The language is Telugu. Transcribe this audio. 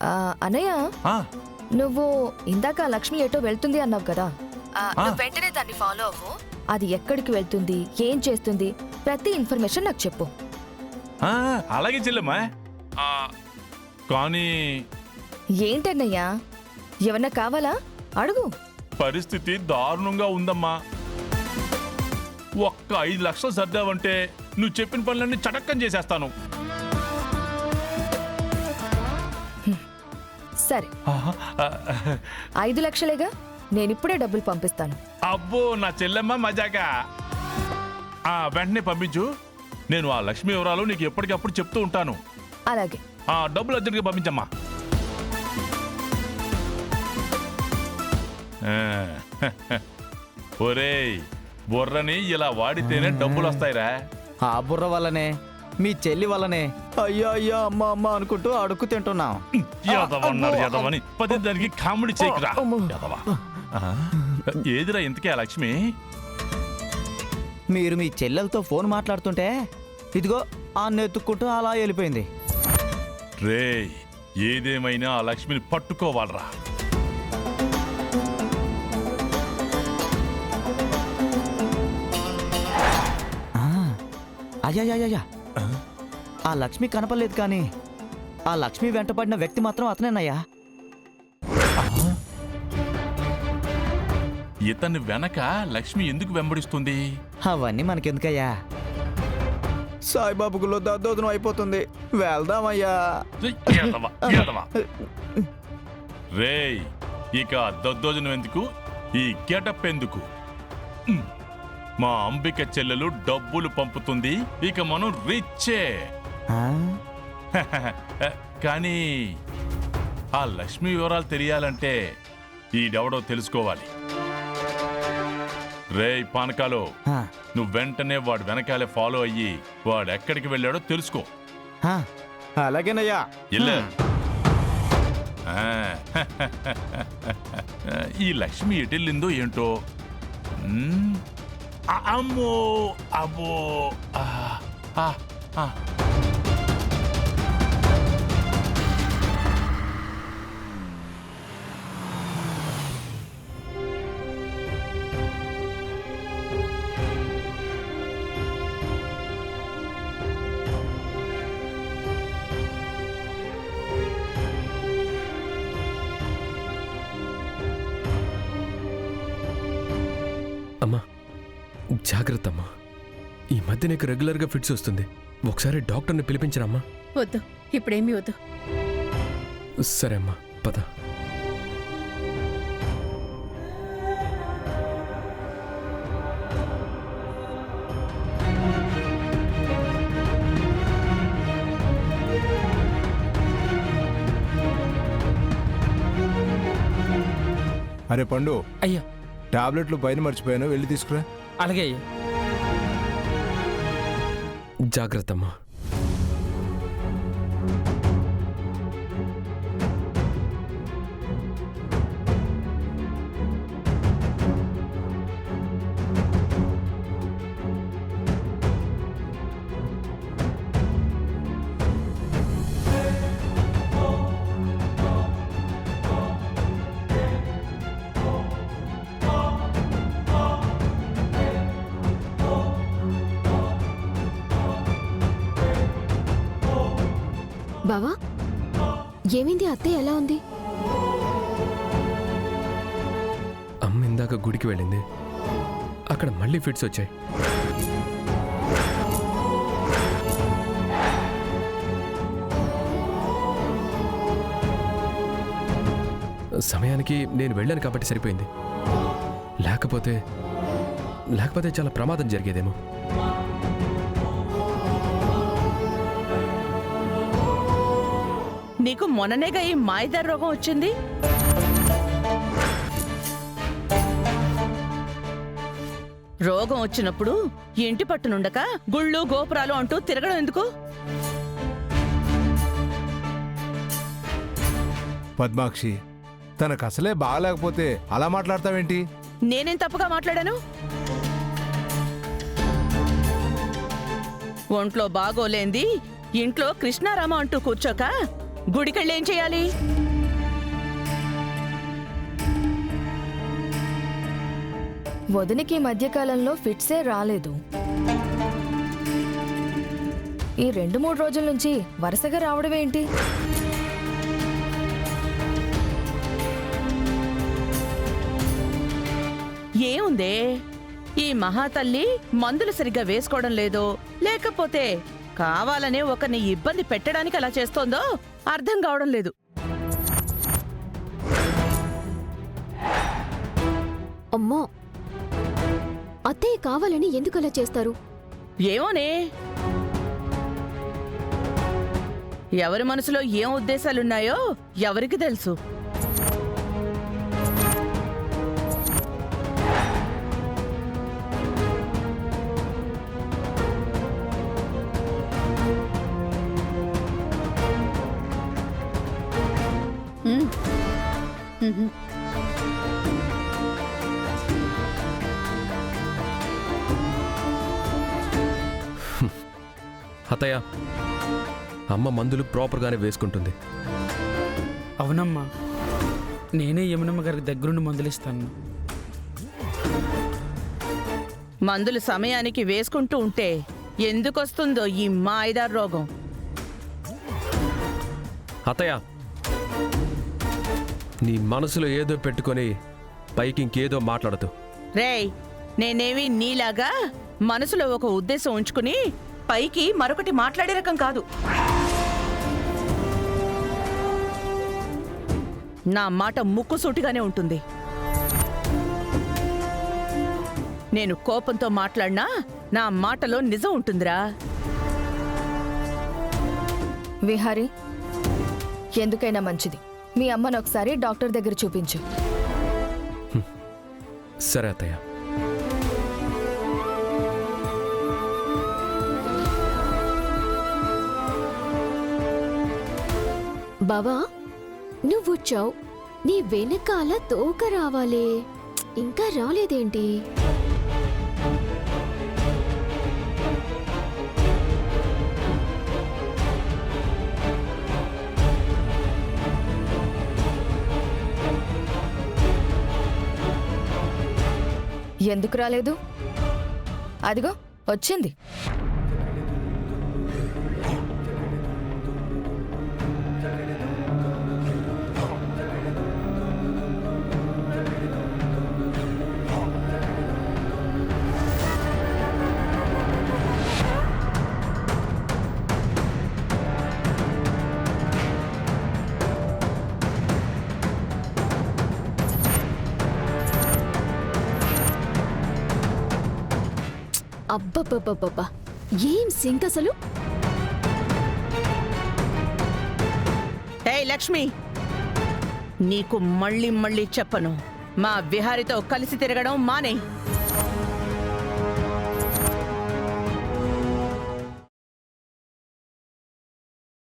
అన్నయ్య, ఆ, నువ్వు ఇందాక లక్ష్మి ఎటో వెళ్తుంది అన్నావు కదా, నువ్వు వెంటనే దాన్ని ఫాలో అవ్వు. అది ఎక్కడికి వెళ్తుంది, ఏం చేస్తుంది, ప్రతి ఇన్ఫర్మేషన్ నాకు చెప్పు. ఆ, అలాగే చెల్లెమ్మా. ఆ, కానీ ఏంటన్నయ్యా, ఏమన్నా కావాలా? అడుగు. పరిస్థితి దారుణంగా ఉందమ్మా. ఒక్క 5 లక్షలు సర్దావంటే నువ్వు చెప్పిన పనులన్నీ చటక్కం చేసేస్తాను. సరే, 5 లక్షలేగా, నేనిప్పుడే డబ్బులు పంపిస్తాను. అబ్బో నా చెల్లెమ్మ మజాగా. వెంటనే పంపించు. నేను ఆ లక్ష్మి వివరాలు నీకు ఎప్పటికప్పుడు చెప్తూ ఉంటాను. అలాగే. డబ్బులు అర్జెంట్గా పంపించమ్మా. ఒరేయ్, బుర్రని ఇలా వాడితేనే డబ్బులు వస్తాయిరా. ఆ బుర్ర వల్లనే, మీ చెల్లి వల్లనే అయ్యో అయ్యో అమ్మ అమ్మ అనుకుంటూ అడుక్కు తింటున్నాం. యాదవన్నారు యాదవని పది దానికి కామెడీ చేయకురా యాదవా. ఏదిరా ఇంతకే ఆ లక్ష్మి? మీరు మీ చెల్లెలతో ఫోన్ మాట్లాడుతుంటే ఇదిగో ఆ నెత్తుక్కుంటూ అలా వెళ్ళిపోయింది. రేయ్, ఏదేమైనా ఆ లక్ష్మిని పట్టుకోవాలరా. అయ్యా ఆ లక్ష్మి కనపడలేదు, కానీ ఆ లక్ష్మి వెంటపడిన వ్యక్తి మాత్రం అతనేనయ్యా. ఇతని వెనక లక్ష్మి ఎందుకు వెంబడిస్తుంది? అవన్నీ మనకెందుకయ్యా, సాయిబాబు గుళ్ళో దద్దోదనం అయిపోతుంది, వెళ్దామయ్యా. యాదవా, యాదవా. రేయ్, ఇక దద్దోజనం ఎందుకు, ఈ గెటప్ ఎందుకు? మా అంబిక చెల్లెలు డబ్బులు పంపుతుంది, ఇక మనం రిచ్చే. ఆ? కానీ ఆ లక్ష్మి వివరాలు తెలియాలంటే ఈడెవడో తెలుసుకోవాలి. రేయ్ పానకాలు, ఆ, నువ్వు వెంటనే వాడు వెనకాలే ఫాలో అయ్యి వాడు ఎక్కడికి వెళ్ళాడో తెలుసుకో. ఆ, అలాగేనయ్యా. ఇల్లే. ఈ లక్ష్మి ఎటెళ్ళిందో ఏంటో. అమ్మో అబ్బో. అమ్మా జాగ్రత్త అమ్మా, ఈ మధ్య నీకు రెగ్యులర్గా ఫిట్స్ వస్తుంది. ఒకసారి డాక్టర్ని పిలిపించరమ్మా. వద్దు, ఇప్పుడేమీ వద్దు. సరే అమ్మా, పద. అరే పండు, అయ్యా. టాబ్లెట్లు పైన మర్చిపోయాను, వెళ్ళి తీసుకురా. అలాగే అయ్యా. జాగ్రత్త అమ్మా. బావా, ఏమైంది? అత్తయ్య ఎలా ఉంది? అమ్మ ఇందాక గుడికి వెళ్ళింది, అక్కడ మళ్ళీ ఫిట్స్ వచ్చాయి. సమయానికి నేను వెళ్ళాను కాబట్టి సరిపోయింది, లేకపోతే చాలా ప్రమాదం జరిగేదేమో. నీకు మొన్ననేగా ఈ మాయదారి రోగం వచ్చింది. రోగం వచ్చినప్పుడు ఇంటి పట్టునుండక గుళ్ళు గోపురాలు అంటూ తిరగడం ఎందుకు? పద్మాక్షి, తనకు అసలే బాగాలేకపోతే అలా మాట్లాడతావేంటి? నేనేం తప్పుగా మాట్లాడాను? ఒంట్లో బాగోలేంది ఇంట్లో కృష్ణారామ అంటూ కూర్చోక గుడికెళ్ళేం చేయాలి? వదినికి ఈ మధ్యకాలంలో ఫిట్సే రాలేదు. ఈ 2-3 రోజుల నుంచి వరుసగా రావడమేంటి? ఏముందే, ఈ మహాతల్లి మందులు సరిగ్గా వేసుకోవడం లేదో, లేకపోతే కావాలనే ఒకరిని ఇబ్బంది పెట్టడానికి అలా చేస్తోందో అర్థం కావడం లేదు. అమ్మో, అత్తయ్య కావాలని ఎందుకు అలా చేస్తారు? ఏమోనే, ఎవరి మనసులో ఏం ఉద్దేశాలున్నాయో ఎవరికి తెలుసు. అత్తయ్య, అమ్మ మందులు ప్రాపర్గానే వేసుకుంటుంది. అవునమ్మా, నేనే యమునమ్మ గారికి దగ్గరుండి మందులు ఇస్తాను. మందులు సమయానికి వేసుకుంటూ ఉంటే ఎందుకొస్తుందో ఈ మాయిదార్ రోగం. అత్తయ్య, నీ మనసులో ఏదో పెట్టుకొని పైకి ఇంకేదో మాట్లాడదు. రేయ్, నేనేవి నీలాగా మనసులో ఒక ఉద్దేశం ఉంచుకుని పైకి మరొకటి మాట్లాడే రకం కాదు. నా మాట ముక్కుసూటిగానే ఉంటుంది. నేను కోపంతో మాట్లాడినా నా మాటలో నిజం ఉంటుందిరా. విహారి, ఎందుకైనా మంచిది మీ అమ్మను ఒకసారి డాక్టర్ దగ్గర చూపించు. సరే అత్తయ్య. బావా, నువ్వొచ్చావు, నీ వెనకాల తోక రావాలే, ఇంకా రాలేదేంటి? ఎందుకు రాలేదు? అదిగో వచ్చింది. అబ్బబ్బబ్బబ్బా, ఏం సింక్ అసలు! ఏయ్ లక్ష్మి, నీకు మళ్ళీ మళ్ళీ చెప్పను, మా విహారితో కలిసి తిరగడం మానే.